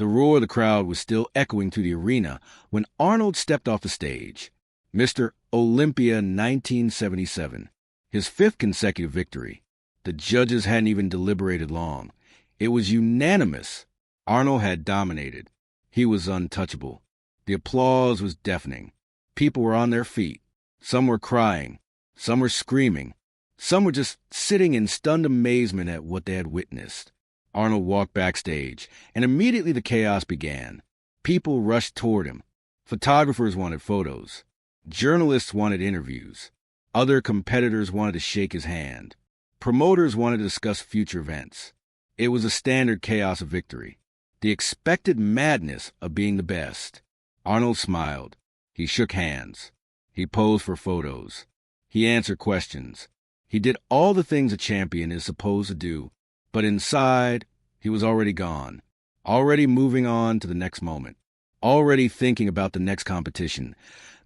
The roar of the crowd was still echoing through the arena when Arnold stepped off the stage. Mr. Olympia 1977, his fifth consecutive victory. The judges hadn't even deliberated long. It was unanimous. Arnold had dominated. He was untouchable. The applause was deafening. People were on their feet. Some were crying. Some were screaming. Some were just sitting in stunned amazement at what they had witnessed. Arnold walked backstage, and immediately the chaos began. People rushed toward him. Photographers wanted photos. Journalists wanted interviews. Other competitors wanted to shake his hand. Promoters wanted to discuss future events. It was a standard chaos of victory. The expected madness of being the best. Arnold smiled. He shook hands. He posed for photos. He answered questions. He did all the things a champion is supposed to do. But inside, he was already gone, already moving on to the next moment, already thinking about the next competition,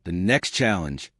the next challenge,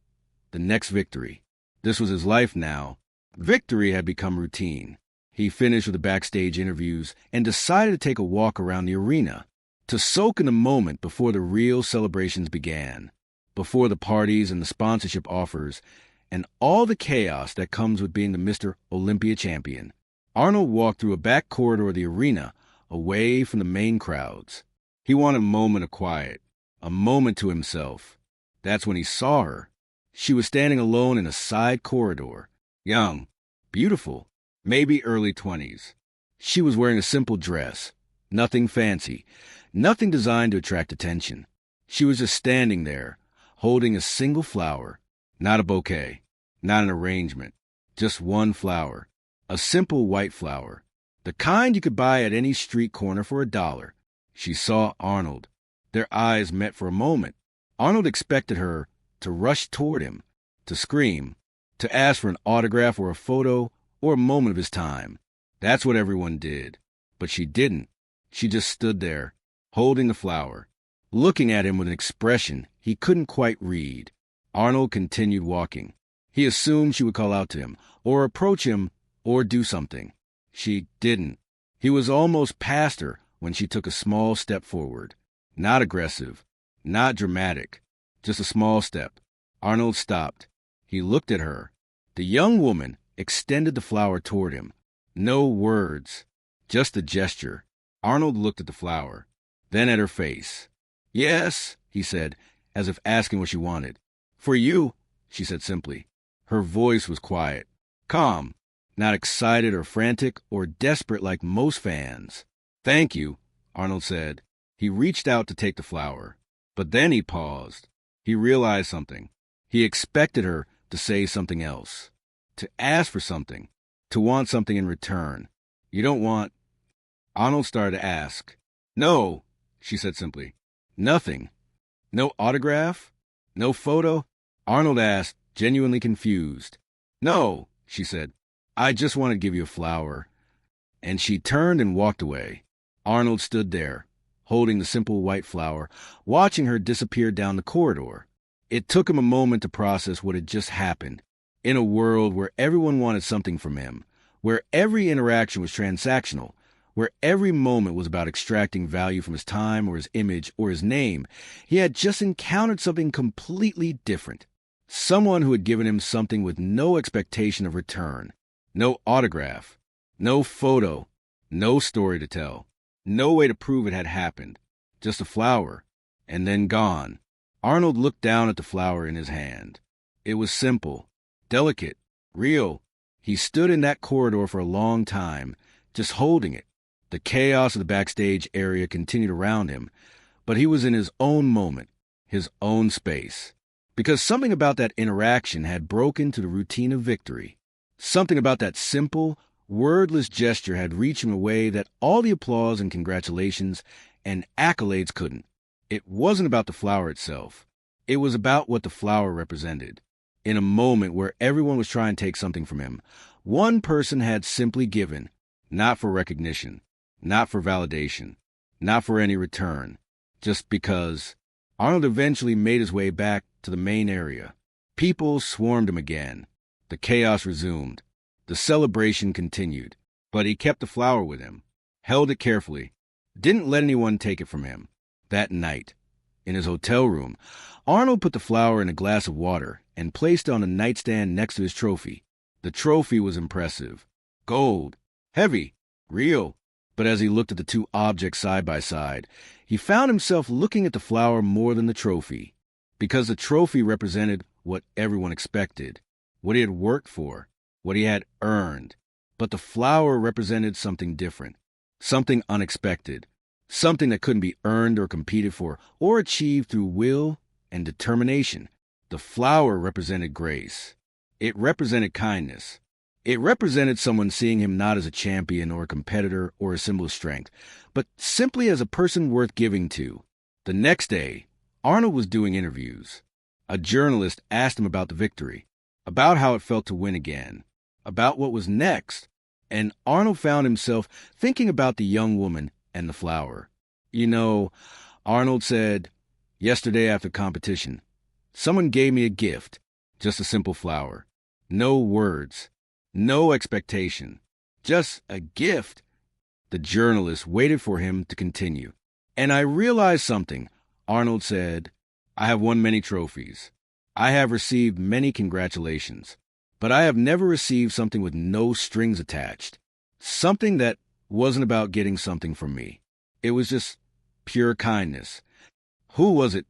the next victory. This was his life now. Victory had become routine. He finished with the backstage interviews and decided to take a walk around the arena, to soak in the moment before the real celebrations began, before the parties and the sponsorship offers, and all the chaos that comes with being the Mr. Olympia champion. Arnold walked through a back corridor of the arena, away from the main crowds. He wanted a moment of quiet, a moment to himself. That's when he saw her. She was standing alone in a side corridor, young, beautiful, maybe early 20s. She was wearing a simple dress, nothing fancy, nothing designed to attract attention. She was just standing there, holding a single flower, not a bouquet, not an arrangement, just one flower. A simple white flower, the kind you could buy at any street corner for $1. She saw Arnold. Their eyes met for a moment. Arnold expected her to rush toward him, to scream, to ask for an autograph or a photo or a moment of his time. That's what everyone did. But she didn't. She just stood there, holding the flower, looking at him with an expression he couldn't quite read. Arnold continued walking. He assumed she would call out to him, or approach him, or do something. She didn't. He was almost past her when she took a small step forward. Not aggressive, not dramatic, just a small step. Arnold stopped. He looked at her. The young woman extended the flower toward him. No words, just a gesture. Arnold looked at the flower, then at her face. "Yes," he said, as if asking what she wanted. "For you," she said simply. Her voice was quiet, calm. Not excited or frantic or desperate like most fans. "Thank you," Arnold said. He reached out to take the flower. But then he paused. He realized something. He expected her to say something else, to ask for something, to want something in return. "You don't want—" Arnold started to ask. "No," she said simply. "Nothing. No autograph? No photo?" Arnold asked, genuinely confused. "No," she said. "I just want to give you a flower." And she turned and walked away. Arnold stood there, holding the simple white flower, watching her disappear down the corridor. It took him a moment to process what had just happened. In a world where everyone wanted something from him, where every interaction was transactional, where every moment was about extracting value from his time or his image or his name, he had just encountered something completely different. Someone who had given him something with no expectation of return. No autograph, no photo, no story to tell, no way to prove it had happened, just a flower, and then gone. Arnold looked down at the flower in his hand. It was simple, delicate, real. He stood in that corridor for a long time, just holding it. The chaos of the backstage area continued around him, but he was in his own moment, his own space. Because something about that interaction had broken to the routine of victory. Something about that simple, wordless gesture had reached him in a way that all the applause and congratulations and accolades couldn't. It wasn't about the flower itself. It was about what the flower represented. In a moment where everyone was trying to take something from him, one person had simply given, not for recognition, not for validation, not for any return, just because. Arnold eventually made his way back to the main area. People swarmed him again. The chaos resumed. The celebration continued. But he kept the flower with him, held it carefully, didn't let anyone take it from him. That night, in his hotel room, Arnold put the flower in a glass of water and placed it on a nightstand next to his trophy. The trophy was impressive. Gold, heavy, real. But as he looked at the two objects side by side, he found himself looking at the flower more than the trophy, because the trophy represented what everyone expected, what he had worked for, what he had earned. But the flower represented something different, something unexpected, something that couldn't be earned or competed for or achieved through will and determination. The flower represented grace. It represented kindness. It represented someone seeing him not as a champion or a competitor or a symbol of strength, but simply as a person worth giving to. The next day, Arnold was doing interviews. A journalist asked him about the victory, about how it felt to win again, about what was next, and Arnold found himself thinking about the young woman and the flower. You know, Arnold said, yesterday after competition, someone gave me a gift, just a simple flower. No words, no expectation, just a gift. The journalist waited for him to continue. And I realized something, Arnold said. I have won many trophies. I have received many congratulations. But I have never received something with no strings attached. Something that wasn't about getting something from me. It was just pure kindness. Who was it?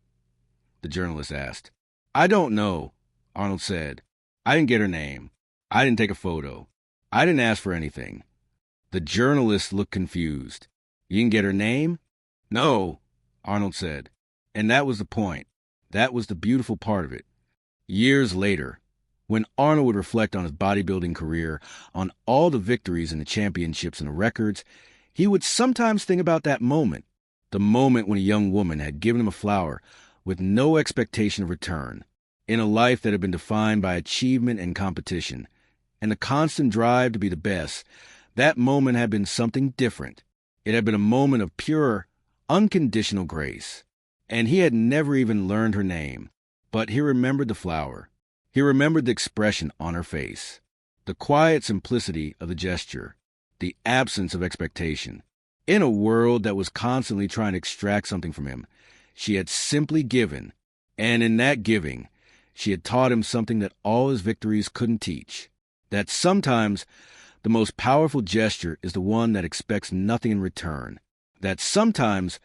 The journalist asked. I don't know, Arnold said. I didn't get her name. I didn't take a photo. I didn't ask for anything. The journalist looked confused. You didn't get her name? No, Arnold said. And that was the point. That was the beautiful part of it. Years later, when Arnold would reflect on his bodybuilding career, on all the victories and the championships and the records, he would sometimes think about that moment, the moment when a young woman had given him a flower with no expectation of return, in a life that had been defined by achievement and competition, and the constant drive to be the best. That moment had been something different. It had been a moment of pure, unconditional grace. And he had never even learned her name, but he remembered the flower. He remembered the expression on her face, the quiet simplicity of the gesture, the absence of expectation. In a world that was constantly trying to extract something from him, she had simply given, and in that giving, she had taught him something that all his victories couldn't teach, that sometimes the most powerful gesture is the one that expects nothing in return, that sometimes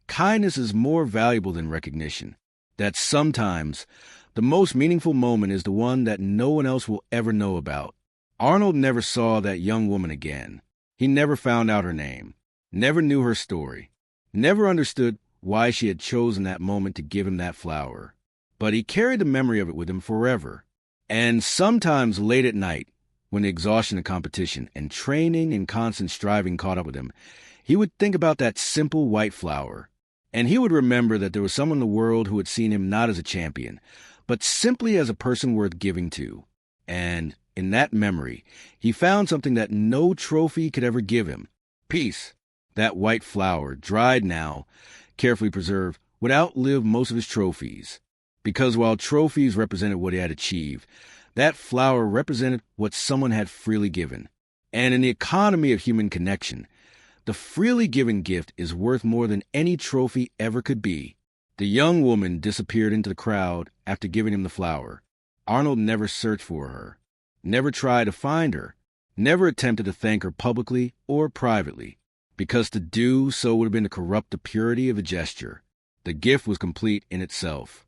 kindness is more valuable than recognition, that sometimes the most meaningful moment is the one that no one else will ever know about. Arnold never saw that young woman again. He never found out her name, never knew her story, never understood why she had chosen that moment to give him that flower. But he carried the memory of it with him forever. And sometimes late at night, when the exhaustion of competition and training and constant striving caught up with him, he would think about that simple white flower. And he would remember that there was someone in the world who had seen him not as a champion, but simply as a person worth giving to. And in that memory, he found something that no trophy could ever give him. Peace. That white flower, dried now, carefully preserved, would outlive most of his trophies. Because while trophies represented what he had achieved, that flower represented what someone had freely given. And in the economy of human connection, the freely given gift is worth more than any trophy ever could be. The young woman disappeared into the crowd after giving him the flower. Arnold never searched for her, never tried to find her, never attempted to thank her publicly or privately, because to do so would have been to corrupt the purity of the gesture. The gift was complete in itself,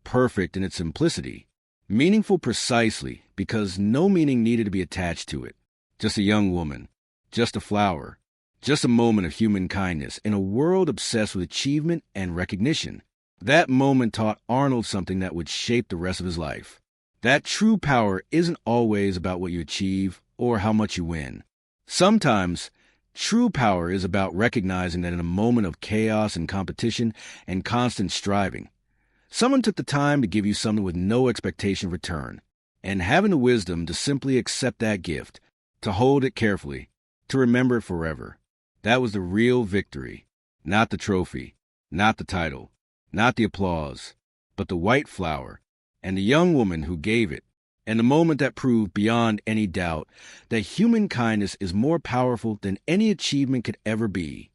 perfect in its simplicity, meaningful precisely because no meaning needed to be attached to it. Just a young woman, just a flower, just a moment of human kindness in a world obsessed with achievement and recognition. That moment taught Arnold something that would shape the rest of his life. That true power isn't always about what you achieve or how much you win. Sometimes, true power is about recognizing that in a moment of chaos and competition and constant striving, someone took the time to give you something with no expectation of return, and having the wisdom to simply accept that gift, to hold it carefully, to remember it forever. That was the real victory, not the trophy, not the title, not the applause, but the white flower, and the young woman who gave it, and the moment that proved beyond any doubt that human kindness is more powerful than any achievement could ever be.